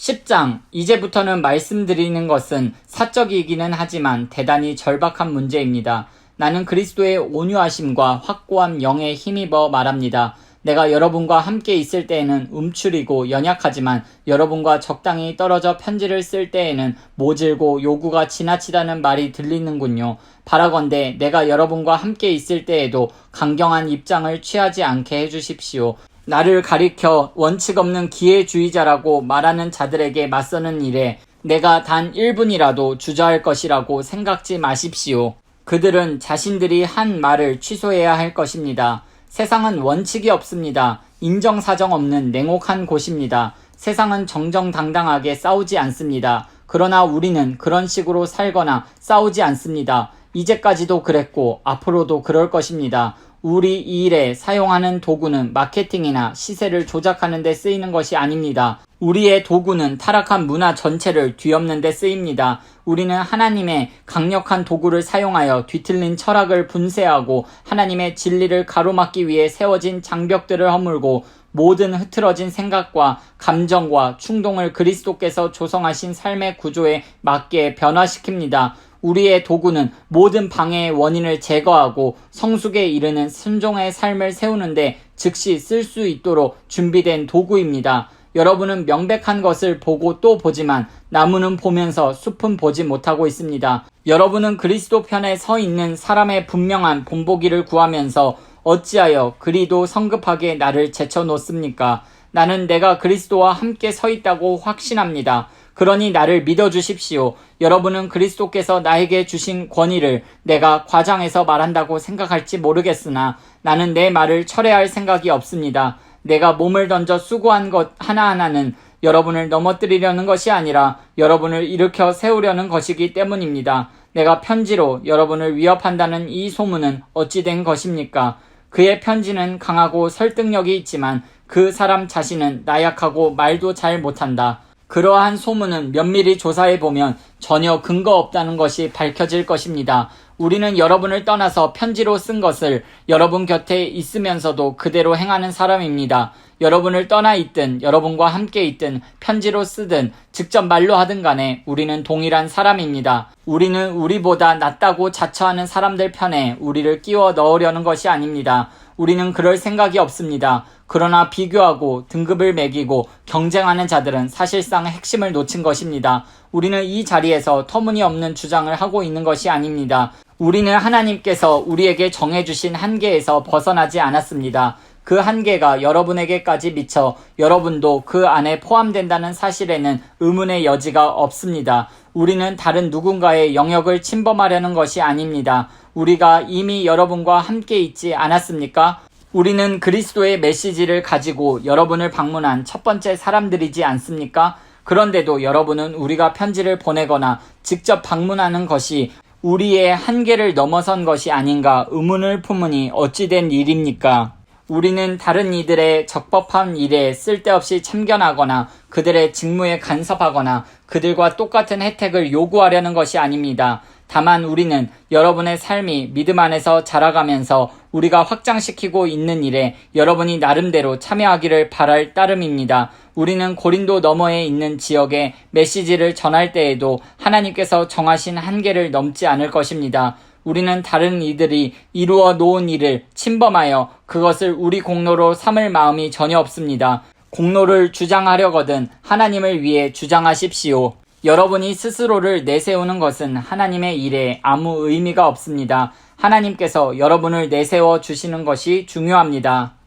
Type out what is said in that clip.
10장, 이제부터는 말씀드리는 것은 사적이기는 하지만 대단히 절박한 문제입니다. 나는 그리스도의 온유하심과 확고한 영에 힘입어 말합니다. 내가 여러분과 함께 있을 때에는 움츠리고 연약하지만 여러분과 적당히 떨어져 편지를 쓸 때에는 모질고 요구가 지나치다는 말이 들리는군요. 바라건대 내가 여러분과 함께 있을 때에도 강경한 입장을 취하지 않게 해주십시오. 나를 가리켜 원칙 없는 기회주의자라고 말하는 자들에게 맞서는 일에 내가 단 1분이라도 주저할 것이라고 생각지 마십시오. 그들은 자신들이 한 말을 취소해야 할 것입니다. 세상은 원칙이 없습니다. 인정사정 없는 냉혹한 곳입니다. 세상은 정정당당하게 싸우지 않습니다. 그러나 우리는 그런 식으로 살거나 싸우지 않습니다. 이제까지도 그랬고 앞으로도 그럴 것입니다. 우리 이 일에 사용하는 도구는 마케팅이나 시세를 조작하는 데 쓰이는 것이 아닙니다. 우리의 도구는 타락한 문화 전체를 뒤엎는 데 쓰입니다. 우리는 하나님의 강력한 도구를 사용하여 뒤틀린 철학을 분쇄하고 하나님의 진리를 가로막기 위해 세워진 장벽들을 허물고 모든 흐트러진 생각과 감정과 충동을 그리스도께서 조성하신 삶의 구조에 맞게 변화시킵니다. 우리의 도구는 모든 방해의 원인을 제거하고 성숙에 이르는 순종의 삶을 세우는데 즉시 쓸 수 있도록 준비된 도구입니다. 여러분은 명백한 것을 보고 또 보지만 나무는 보면서 숲은 보지 못하고 있습니다. 여러분은 그리스도 편에 서 있는 사람의 분명한 본보기를 구하면서 어찌하여 그리도 성급하게 나를 제쳐놓습니까? 나는 내가 그리스도와 함께 서 있다고 확신합니다. 그러니 나를 믿어주십시오. 여러분은 그리스도께서 나에게 주신 권위를 내가 과장해서 말한다고 생각할지 모르겠으나 나는 내 말을 철회할 생각이 없습니다. 내가 몸을 던져 수고한 것 하나하나는 여러분을 넘어뜨리려는 것이 아니라 여러분을 일으켜 세우려는 것이기 때문입니다. 내가 편지로 여러분을 위협한다는 이 소문은 어찌 된 것입니까? 그의 편지는 강하고 설득력이 있지만 그 사람 자신은 나약하고 말도 잘 못한다. 그러한 소문은 면밀히 조사해보면 전혀 근거 없다는 것이 밝혀질 것입니다. 우리는 여러분을 떠나서 편지로 쓴 것을 여러분 곁에 있으면서도 그대로 행하는 사람입니다. 여러분을 떠나 있든 여러분과 함께 있든 편지로 쓰든 직접 말로 하든 간에 우리는 동일한 사람입니다. 우리는 우리보다 낫다고 자처하는 사람들 편에 우리를 끼워 넣으려는 것이 아닙니다. 우리는 그럴 생각이 없습니다. 그러나 비교하고 등급을 매기고 경쟁하는 자들은 사실상 핵심을 놓친 것입니다. 우리는 이 자리에서 터무니없는 주장을 하고 있는 것이 아닙니다. 우리는 하나님께서 우리에게 정해주신 한계에서 벗어나지 않았습니다. 그 한계가 여러분에게까지 미쳐 여러분도 그 안에 포함된다는 사실에는 의문의 여지가 없습니다. 우리는 다른 누군가의 영역을 침범하려는 것이 아닙니다. 우리가 이미 여러분과 함께 있지 않았습니까? 우리는 그리스도의 메시지를 가지고 여러분을 방문한 첫 번째 사람들이지 않습니까? 그런데도 여러분은 우리가 편지를 보내거나 직접 방문하는 것이 우리의 한계를 넘어선 것이 아닌가 의문을 품으니 어찌 된 일입니까? 우리는 다른 이들의 적법한 일에 쓸데없이 참견하거나 그들의 직무에 간섭하거나 그들과 똑같은 혜택을 요구하려는 것이 아닙니다. 다만 우리는 여러분의 삶이 믿음 안에서 자라가면서 우리가 확장시키고 있는 일에 여러분이 나름대로 참여하기를 바랄 따름입니다. 우리는 고린도 너머에 있는 지역에 메시지를 전할 때에도 하나님께서 정하신 한계를 넘지 않을 것입니다. 우리는 다른 이들이 이루어 놓은 일을 침범하여 그것을 우리 공로로 삼을 마음이 전혀 없습니다. 공로를 주장하려거든 하나님을 위해 주장하십시오. 여러분이 스스로를 내세우는 것은 하나님의 일에 아무 의미가 없습니다. 하나님께서 여러분을 내세워 주시는 것이 중요합니다.